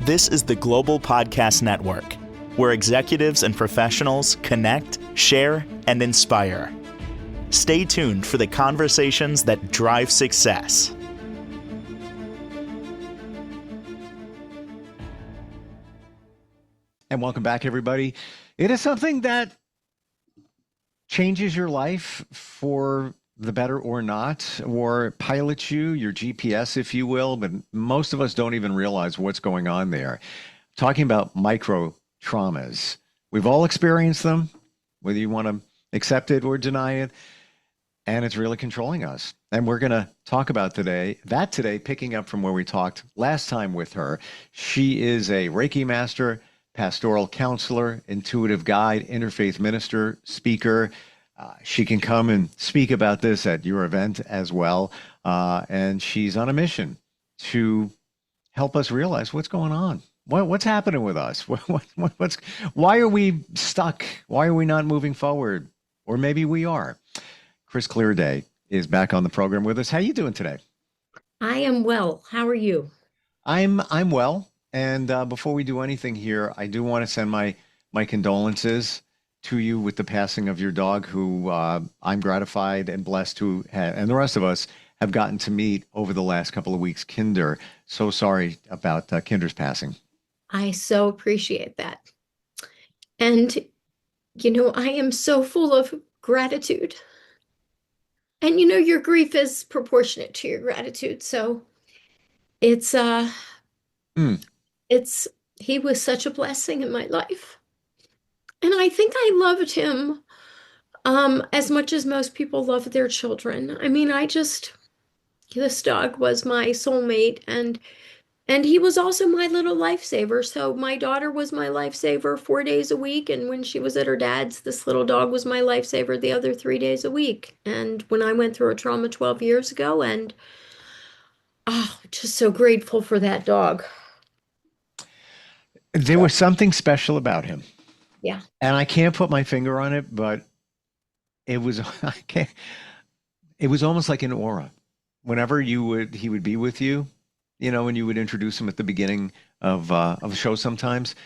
This is the Global Podcast Network, where executives and professionals connect, share, and inspire. Stay tuned for the conversations that drive success. And welcome back, everybody. It is something that changes your life for the better or not, or pilots you, your GPS, if you will, but most of us don't even realize what's going on there. Talking about micro traumas. We've all experienced them, whether you want to accept it or deny it, and it's really controlling us. And we're going to talk about today, picking up from where we talked last time with her. She is a Reiki master, pastoral counselor, intuitive guide, interfaith minister, speaker. She can come and speak about this at your event as well. And she's on a mission to help us realize what's going on. What's happening with us? Why are we stuck? Why are we not moving forward? Or maybe we are. Chris Clearday is back on the program with us. How are you doing today? I am well. How are you? I'm well. And before we do anything here, I do want to send my condolences to you with the passing of your dog, who I'm gratified and blessed to have, and the rest of us have gotten to meet over the last couple of weeks. Kinder, so sorry about Kinder's passing. I so appreciate that. And, I am so full of gratitude. And, your grief is proportionate to your gratitude. So it's, he was such a blessing in my life. And I think I loved him as much as most people love their children. I mean, this dog was my soulmate, and he was also my little lifesaver. So my daughter was my lifesaver 4 days a week. And when she was at her dad's, this little dog was my lifesaver the other 3 days a week. And when I went through a trauma 12 years ago, and just so grateful for that dog. There was something special about him. Yeah. And I can't put my finger on it, but it was almost like an aura. Whenever he would be with you, when you would introduce him at the beginning of a show sometimes,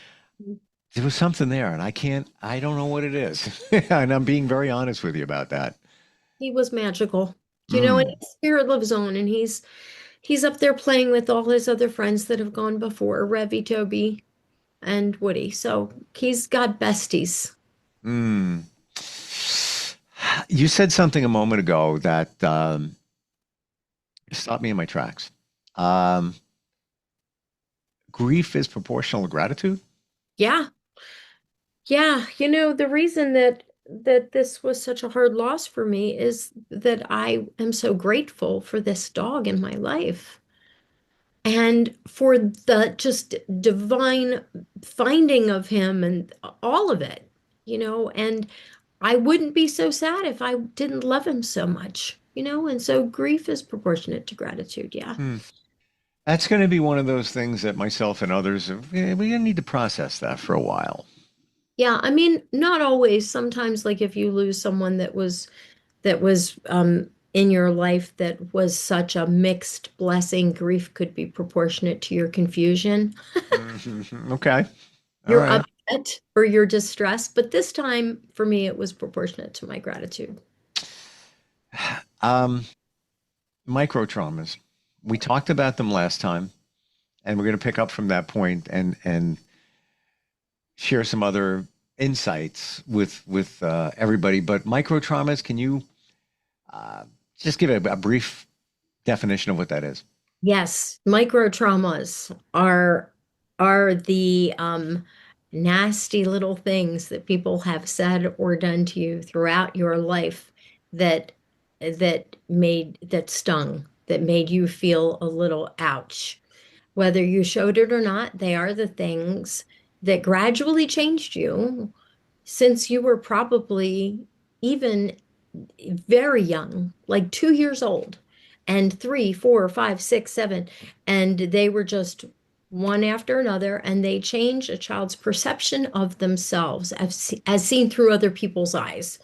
there was something there, and I don't know what it is. And I'm being very honest with you about that. He was magical. And his spirit lives on, and he's up there playing with all his other friends that have gone before, Revy, Toby, and Woody. So he's got besties. You said something a moment ago that stopped me in my tracks. Grief is proportional to gratitude? Yeah. Yeah. The reason that this was such a hard loss for me is that I am so grateful for this dog in my life. And for the just divine finding of him and all of it, and I wouldn't be so sad if I didn't love him so much, and so grief is proportionate to gratitude. Yeah. That's going to be one of those things that myself and others, we're going to need to process that for a while. Yeah. I mean, not always. Sometimes, like if you lose someone that was in your life that was such a mixed blessing, grief could be proportionate to your confusion. Okay. You're upset or you're distressed, but this time for me it was proportionate to my gratitude. Micro traumas. We talked about them last time, and we're going to pick up from that point and share some other insights with everybody. But micro traumas, can you just give a brief definition of what that is? Yes, micro traumas are the nasty little things that people have said or done to you throughout your life that stung, that made you feel a little ouch. Whether you showed it or not, they are the things that gradually changed you since you were probably even very young, like 2 years old, and 3, 4, 5, 6, 7, and they were just one after another, and they change a child's perception of themselves as seen through other people's eyes.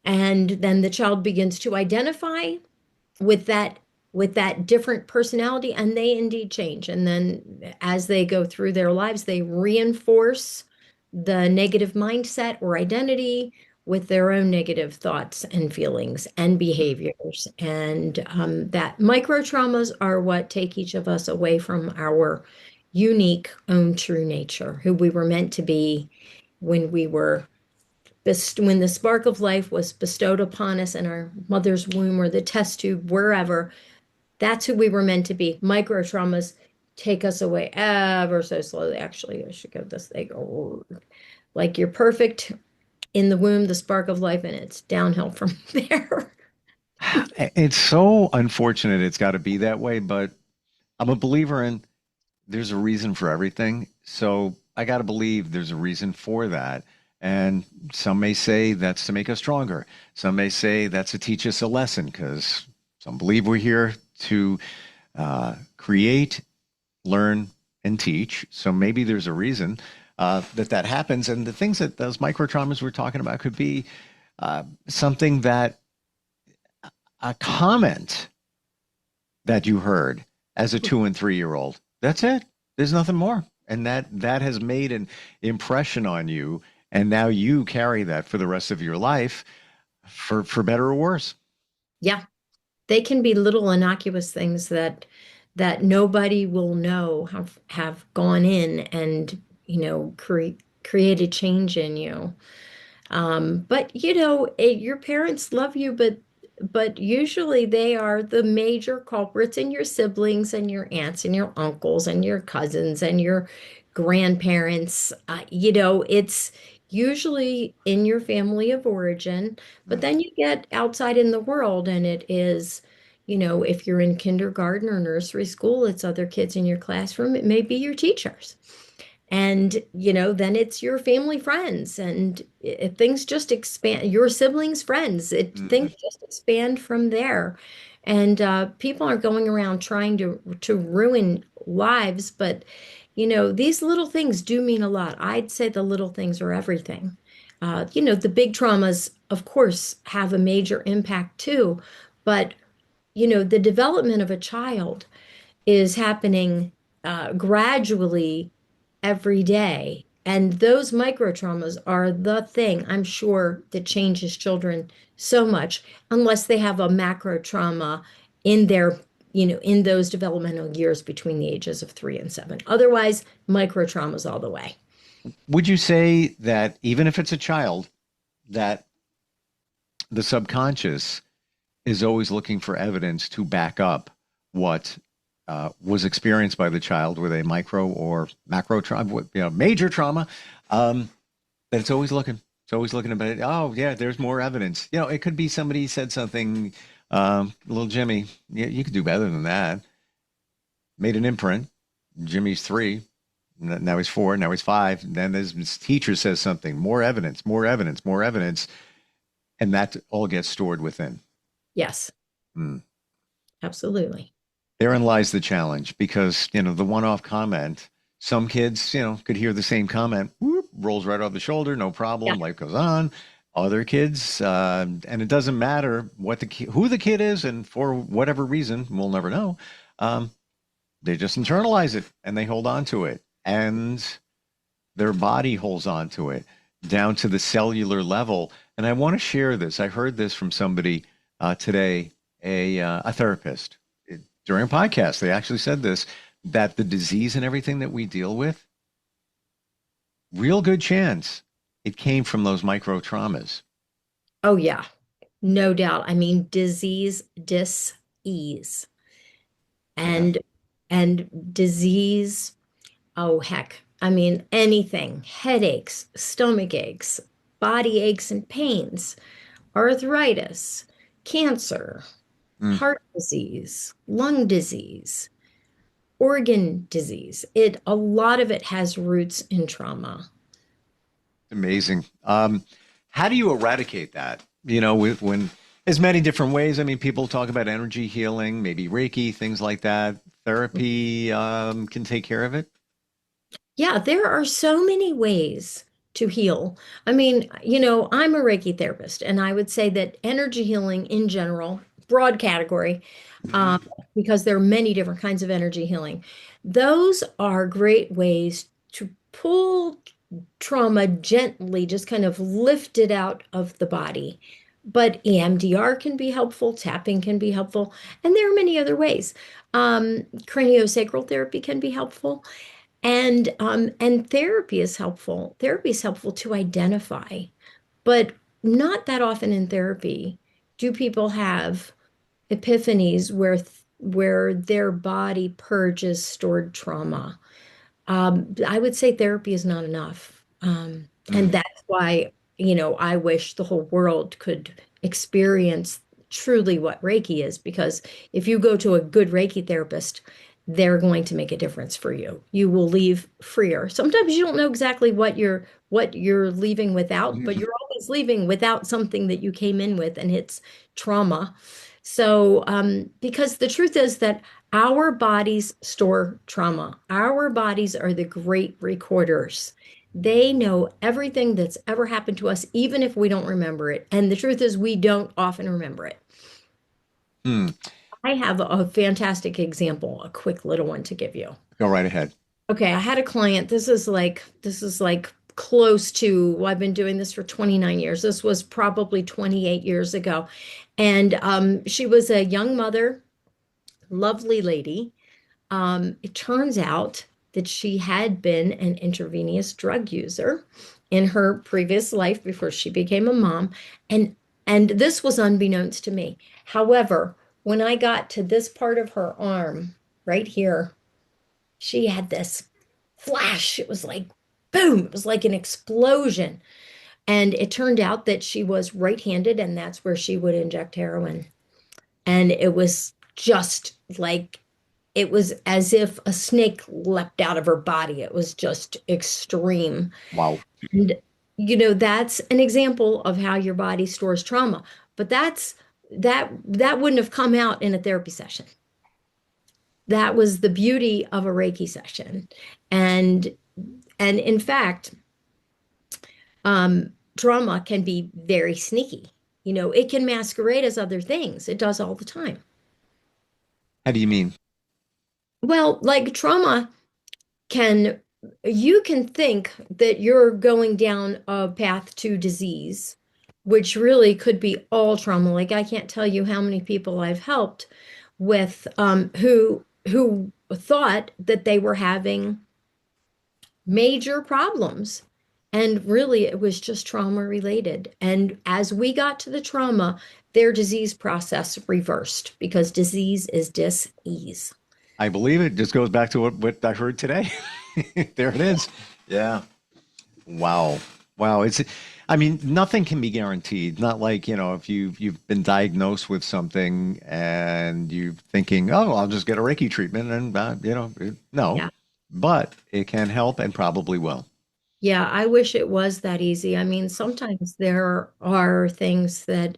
And then the child begins to identify with that with that different personality, and they indeed change. And then as they go through their lives, they reinforce the negative mindset or identity with their own negative thoughts and feelings and behaviors. And that micro traumas are what take each of us away from our unique own true nature, who we were meant to be when we were when the spark of life was bestowed upon us in our mother's womb or the test tube, wherever. That's who we were meant to be. Micro traumas take us away ever so slowly. Actually, I should go this. They go like you're perfect in the womb, the spark of life, and it's downhill from there. It's so unfortunate it's got to be that way, but I'm a believer in there's a reason for everything. So I got to believe there's a reason for that. And some may say that's to make us stronger. Some may say that's to teach us a lesson because some believe we're here to create, learn, and teach. So maybe there's a reason that happens. And the things that those micro traumas we're talking about could be something that a comment that you heard as a 2 and 3 year old. That's it. There's nothing more. And that has made an impression on you. And now you carry that for the rest of your life for better or worse. Yeah, they can be little innocuous things that nobody will know have gone in and created change in you. But your parents love you, but usually they are the major culprits, and your siblings and your aunts and your uncles and your cousins and your grandparents. It's usually in your family of origin, but then you get outside in the world, and it is, if you're in kindergarten or nursery school, it's other kids in your classroom. It may be your teachers. And, then it's your family friends, and things just expand, your siblings' friends, things just expand from there. And people are going around trying to ruin lives, but, these little things do mean a lot. I'd say the little things are everything. The big traumas, of course, have a major impact too, but, the development of a child is happening gradually every day. And those micro traumas are the thing, I'm sure, that changes children so much, unless they have a macro trauma in in those developmental years between the ages of 3 and 7. Otherwise, micro traumas all the way. Would you say that even if it's a child, that the subconscious is always looking for evidence to back up what was experienced by the child with a micro or macro trauma, major trauma, that it's always looking about it. Oh yeah, there's more evidence. It could be somebody said something, little Jimmy, you could do better than that. Made an imprint. Jimmy's 3. Now he's 4. Now he's 5. And then his teacher says something, more evidence, more evidence, more evidence. And that all gets stored within. Yes, absolutely. Therein lies the challenge because, the one-off comment, some kids, could hear the same comment, whoop, rolls right off the shoulder, no problem, life goes on. Other kids, and it doesn't matter who the kid is, and for whatever reason, we'll never know, they just internalize it and they hold on to it. And their body holds on to it down to the cellular level. And I want to share this. I heard this from somebody today, a therapist. During a podcast, they actually said this, that the disease and everything that we deal with, real good chance it came from those micro traumas. Oh, yeah, no doubt. I mean, disease, dis-ease, and disease, oh, heck. I mean, anything, headaches, stomach aches, body aches and pains, arthritis, cancer, heart disease, lung disease, organ disease. A lot of it has roots in trauma. Amazing. How do you eradicate that? When there's many different ways. I mean, people talk about energy healing, maybe Reiki, things like that. Therapy can take care of it. Yeah, there are so many ways to heal. I mean, I'm a Reiki therapist, and I would say that energy healing in general, broad category, um, because there are many different kinds of energy healing. Those are great ways to pull trauma gently, just kind of lift it out of the body. But EMDR can be helpful, tapping can be helpful, and there are many other ways. Craniosacral therapy can be helpful, and therapy is helpful. Therapy is helpful to identify, but not that often in therapy do people have epiphanies where their body purges stored trauma. I would say therapy is not enough. And Mm. that's why, I wish the whole world could experience truly what Reiki is, because if you go to a good Reiki therapist, they're going to make a difference for you. You will leave freer. Sometimes you don't know exactly what you're leaving without, but you're always leaving without something that you came in with, and it's trauma. So, because the truth is that our bodies store trauma. Our bodies are the great recorders. They know everything that's ever happened to us, even if we don't remember it. And the truth is, we don't often remember it. Mm. I have a fantastic example, a quick little one to give you. Go right ahead. Okay, I had a client. This is like close to, well, I've been doing this for 29 years. This was probably 28 years ago. And she was a young mother, lovely lady. It turns out that she had been an intravenous drug user in her previous life before she became a mom, and this was unbeknownst to me. However, when I got to this part of her arm, right here, she had this flash. It was like boom, it was like an explosion. And it turned out that she was right-handed, and that's where she would inject heroin. And it was just like, it was as if a snake leapt out of her body. It was just extreme. Wow. And, that's an example of how your body stores trauma. But that wouldn't have come out in a therapy session. That was the beauty of a Reiki session. And and in fact, trauma can be very sneaky. It can masquerade as other things. It does all the time. How do you mean? Well, like trauma can, you can think that you're going down a path to disease, which really could be all trauma. Like I can't tell you how many people I've helped with who thought that they were having major problems. And really, it was just trauma related. And as we got to the trauma, their disease process reversed, because disease is dis-ease. I believe it just goes back to what I heard today. There it is. Yeah. Wow. Wow. I mean, nothing can be guaranteed. Not like, if you've been diagnosed with something and you're thinking, oh, I'll just get a Reiki treatment and, no, Yeah. but it can help and probably will. Yeah, I wish it was that easy. I mean, sometimes there are things that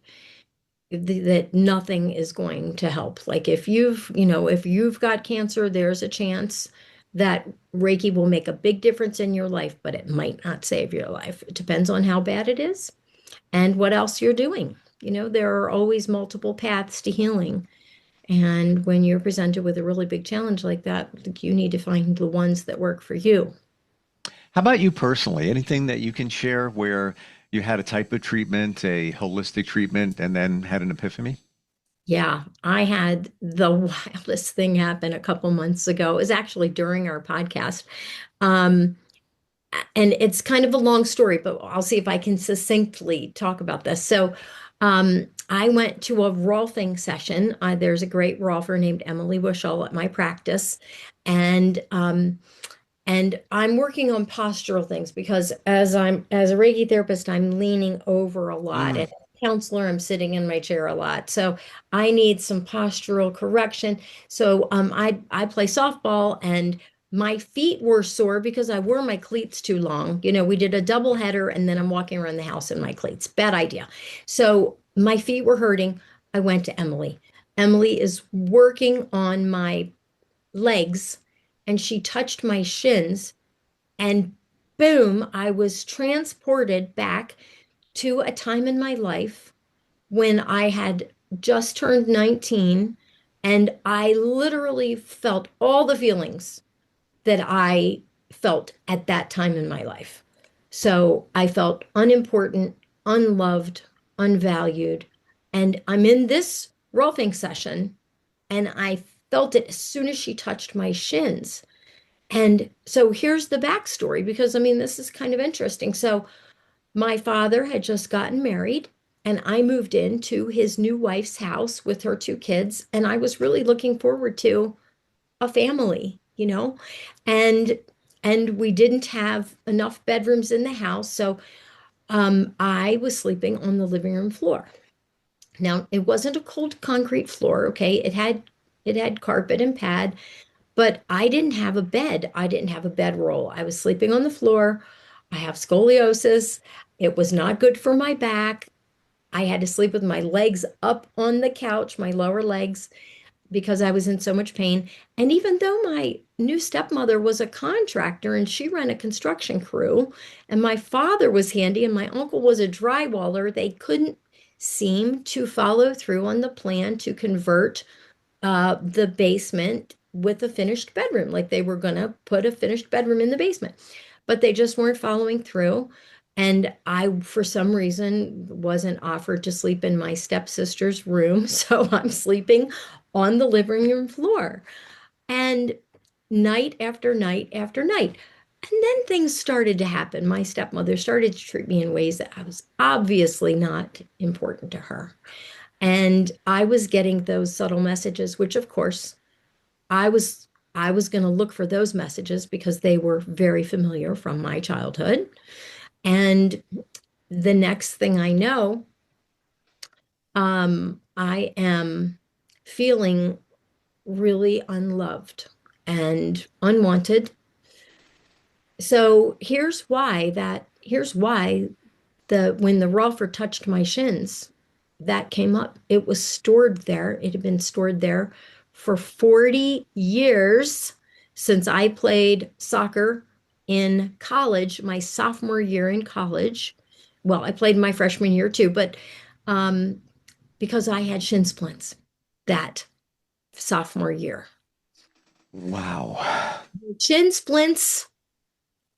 nothing is going to help. Like if you've got cancer, there's a chance that Reiki will make a big difference in your life, but it might not save your life. It depends on how bad it is and what else you're doing. There are always multiple paths to healing. And when you're presented with a really big challenge like that, you need to find the ones that work for you. How about you personally? Anything that you can share where you had a type of treatment, a holistic treatment, and then had an epiphany? Yeah, I had the wildest thing happen a couple months ago. It was actually during our podcast. Um, and it's kind of a long story, but I'll see if I can succinctly talk about this. So, I went to a Rolfing session. There's a great Rolfer named Emily Bushell at my practice, and I'm working on postural things, because as a Reiki therapist, I'm leaning over a lot, Mm. and as a counselor, I'm sitting in my chair a lot. So I need some postural correction. So I play softball, and my feet were sore because I wore my cleats too long. We did a double header, and then I'm walking around the house in my cleats. Bad idea. So my feet were hurting. I went to Emily. Emily is working on my legs, and she touched my shins, and boom, I was transported back to a time in my life when I had just turned 19, and I literally felt all the feelings that I felt at that time in my life. So I felt unimportant, unloved, unvalued. And I'm in this rolfing session, and I felt it as soon as she touched my shins. And so here's the backstory, because I mean, this is kind of interesting. So my father had just gotten married, and I moved into his new wife's house with her two kids, and I was really looking forward to a family, and we didn't have enough bedrooms in the house, so I was sleeping on the living room floor. Now, it wasn't a cold concrete floor, okay? It had carpet and pad, but I didn't have a bed. I didn't have a bedroll. I was sleeping on the floor. I have scoliosis. It was not good for my back. I had to sleep with my legs up on the couch, my lower legs, because I was in so much pain. And even though my new stepmother was a contractor and she ran a construction crew, and my father was handy and my uncle was a drywaller, they couldn't seem to follow through on the plan to convert the basement with a finished bedroom. Like they were going to put a finished bedroom in the basement, but they just weren't following through. And I, for some reason, wasn't offered to sleep in my stepsister's room. So I'm sleeping on the living room floor. And night after night after night. And then things started to happen. My stepmother started to treat me in ways that I was obviously not important to her. And I was getting those subtle messages, which of course I was I was going to look for those messages because they were very familiar from my childhood. And the next thing I know, I am feeling really unloved and unwanted. So here's why the when the Rolfer touched my shins, that came up. It was stored there. It had been stored there for 40 years since I played soccer in college, my sophomore year in college. Well, I played my freshman year too, but um, because I had shin splints that sophomore year. Wow. Shin splints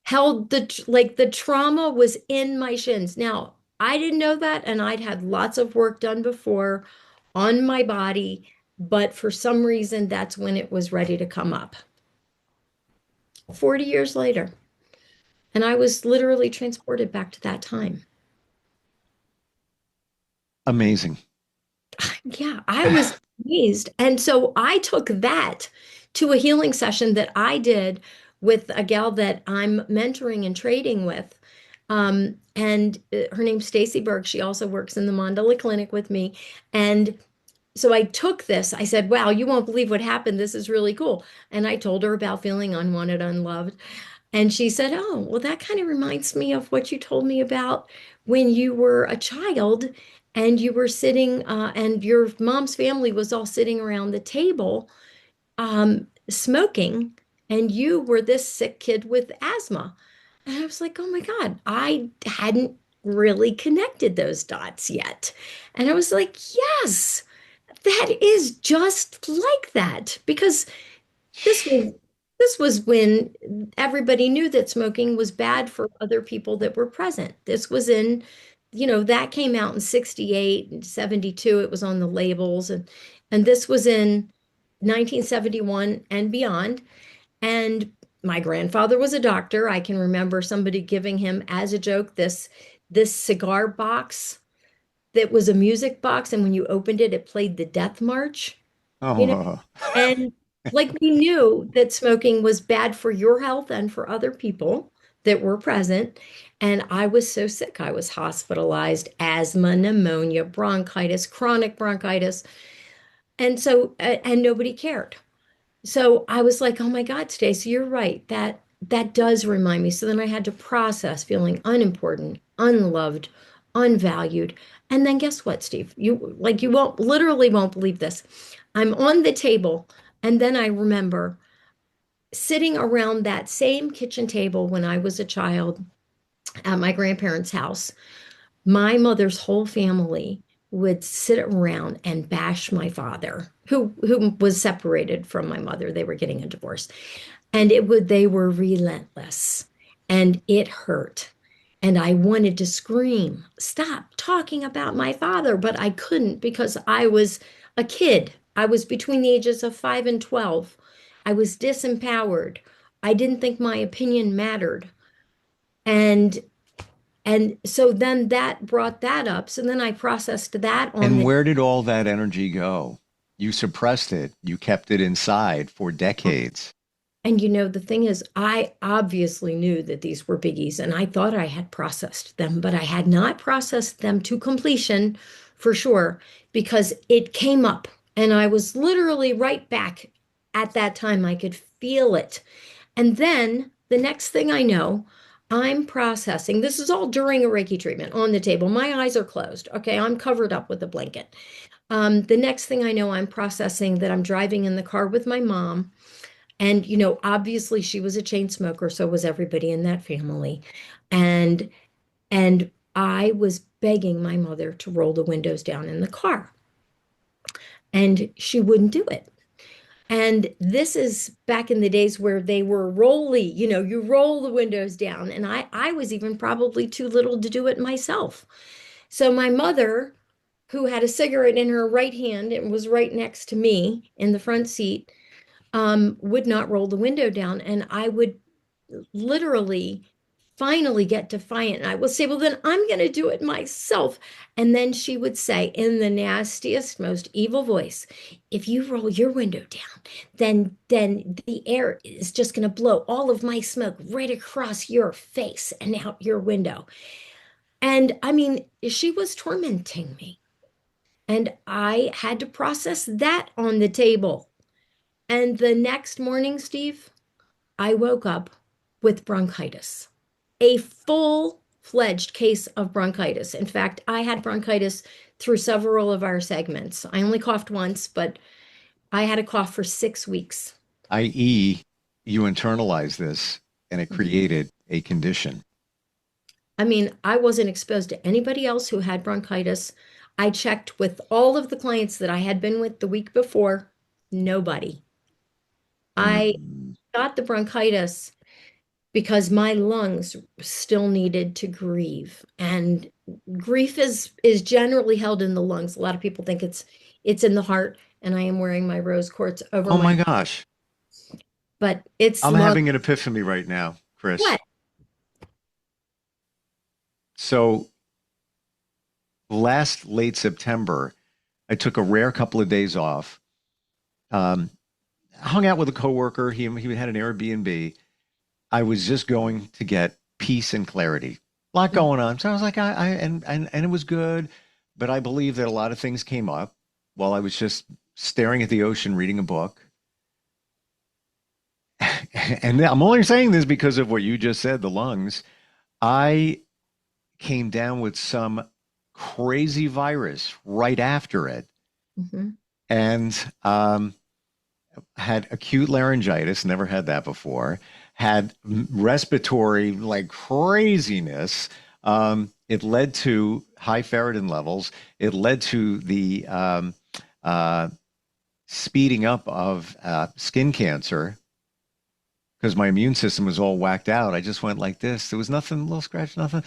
held the trauma was in my shins. Now, I didn't know that, and I'd had lots of work done before on my body, but for some reason, that's when it was ready to come up. 40 years later, and I was literally transported back to that time. Amazing. Yeah, I was amazed. And so I took that to a healing session that I did with a gal that I'm mentoring and trading with. And her name's Stacy Berg. She also works in the Mandala Clinic with me. And so I took this. I said, wow, you won't believe what happened. This is really cool. And I told her about feeling unwanted, unloved. And she said, oh, well, that kind of reminds me of what you told me about when you were a child and you were sitting, and your mom's family was all sitting around the table smoking, and you were this sick kid with asthma. And I was like, oh my God, I hadn't really connected those dots yet. And I was like, yes, that is just like that. Because this was this was when everybody knew that smoking was bad for other people that were present. This was in, that came out in 68 and 72. It was on the labels, and this was in 1971 and beyond. And my grandfather was a doctor. I can remember somebody giving him as a joke this cigar box that was a music box, and when you opened it, it played the Death March, you know, Oh, and like we knew that smoking was bad for your health and for other people that were present. And I was so sick. I was hospitalized, asthma, pneumonia, bronchitis, chronic bronchitis. And so, and nobody cared. So I was like, oh my God, Stacey, you're right. That does remind me. So then I had to process feeling unimportant, unloved, unvalued. And then guess what, Steve? You won't literally won't believe this. I'm on the table, and then I remember sitting around that same kitchen table when I was a child at my grandparents' house. My mother's whole family would sit around and bash my father, who was separated from my mother. They were getting a divorce. And they were relentless and it hurt. And I wanted to scream, stop talking about my father, but I couldn't because I was a kid. I was between the ages of 5 and 12. I was disempowered. I didn't think my opinion mattered. And so then that brought that up. So then I processed that on And the where did all that energy go? You suppressed it. You kept it inside for decades. And the thing is, I obviously knew that these were biggies, and I thought I had processed them, but I had not processed them to completion for sure, because it came up and I was literally right back at that time. I could feel it. And then the next thing I know, I'm processing. This is all during a Reiki treatment on the table. My eyes are closed. Okay, I'm covered up with a blanket. The next thing I know, I'm processing that I'm driving in the car with my mom. And, obviously she was a chain smoker, so was everybody in that family. And I was begging my mother to roll the windows down in the car. And she wouldn't do it. And this is back in the days where they were rolly, you roll the windows down. And I was even probably too little to do it myself. So my mother, who had a cigarette in her right hand and was right next to me in the front seat, would not roll the window down. And I would literally finally get defiant. And I would say, well, then I'm going to do it myself. And then she would say in the nastiest, most evil voice, if you roll your window down, then the air is just going to blow all of my smoke right across your face and out your window. And I mean, she was tormenting me. And I had to process that on the table. And the next morning, Steve, I woke up with bronchitis, a full-fledged case of bronchitis. In fact, I had bronchitis through several of our segments. I only coughed once, but I had a cough for 6 weeks. I.e., you internalized this and it created a condition. I mean, I wasn't exposed to anybody else who had bronchitis. I checked with all of the clients that I had been with the week before, nobody. I Mm. got the bronchitis because my lungs still needed to grieve. And grief is generally held in the lungs. A lot of people think it's in the heart, and I am wearing my rose quartz over Oh my my, gosh. but it's I'm lung. having an epiphany right now, Chris. What? So last late September, I took a rare couple of days off. Hung out with a coworker. He had an Airbnb. I was just going to get peace and clarity. A lot going on. So I was like, and it was good, but I believe that a lot of things came up while I was just staring at the ocean, reading a book. And I'm only saying this because of what you just said, the lungs. I came down with some crazy virus right after it. Mm-hmm. And had acute laryngitis, never had that before, had respiratory like craziness. It led to high ferritin levels. It led to the speeding up of skin cancer because my immune system was all whacked out. I just went like this. There was nothing, little scratch, nothing.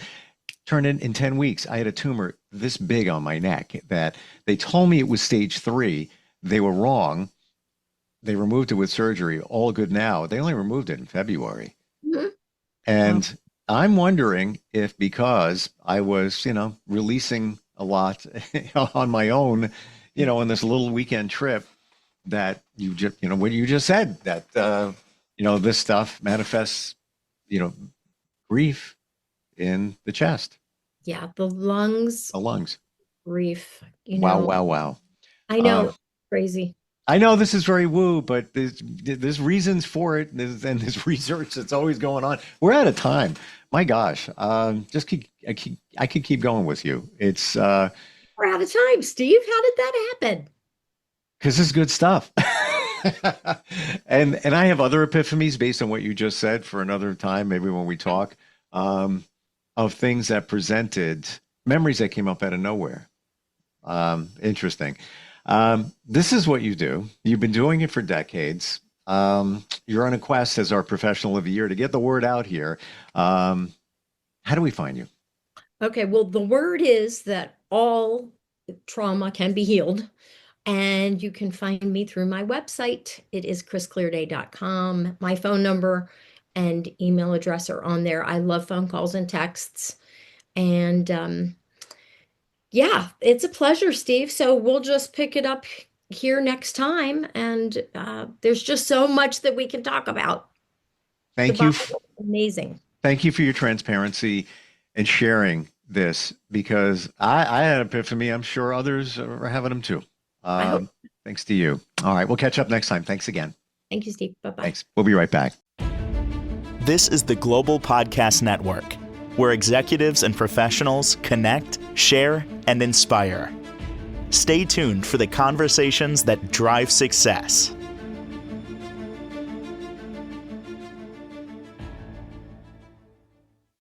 Turned in 10 weeks. I had a tumor this big on my neck that they told me it was stage 3. They were wrong. They removed it with surgery. All good now. They only removed it in February. Mm-hmm. And I'm wondering if because I was, releasing a lot on my own, on this little weekend trip that you just, what you just said, that, this stuff manifests, grief in the chest, Yeah, the lungs, the lungs. grief, Wow, wow, wow. I know, crazy. I know this is very woo, but there's reasons for it, and there's research that's always going on. We're out of time. My gosh, I could keep going with you. It's We're out of time, Steve. How did that happen? because this is good stuff. and I have other epiphanies based on what you just said for another time, maybe when we talk, of things that presented memories that came up out of nowhere. Interesting. This is what you do. You've been doing it for decades. You're on a quest as our professional of the year to get the word out here. How do we find you? Okay, well, the word is that all trauma can be healed. And you can find me through my website. It is chrisclearday.com. My phone number and email address are on there. I love phone calls and texts. And yeah, it's a pleasure, Steve. So we'll just pick it up here next time. And there's just so much that we can talk about. Thank The you. Bible is amazing. Thank you for your transparency and sharing this, because I had an epiphany. I'm sure others are having them too. I hope. Thanks to you. All right, we'll catch up next time. Thanks again. Thank you, Steve. Bye-bye. Thanks. We'll be right back. This is the Global Podcast Network, where executives and professionals connect, share, and inspire. Stay tuned for the conversations that drive success.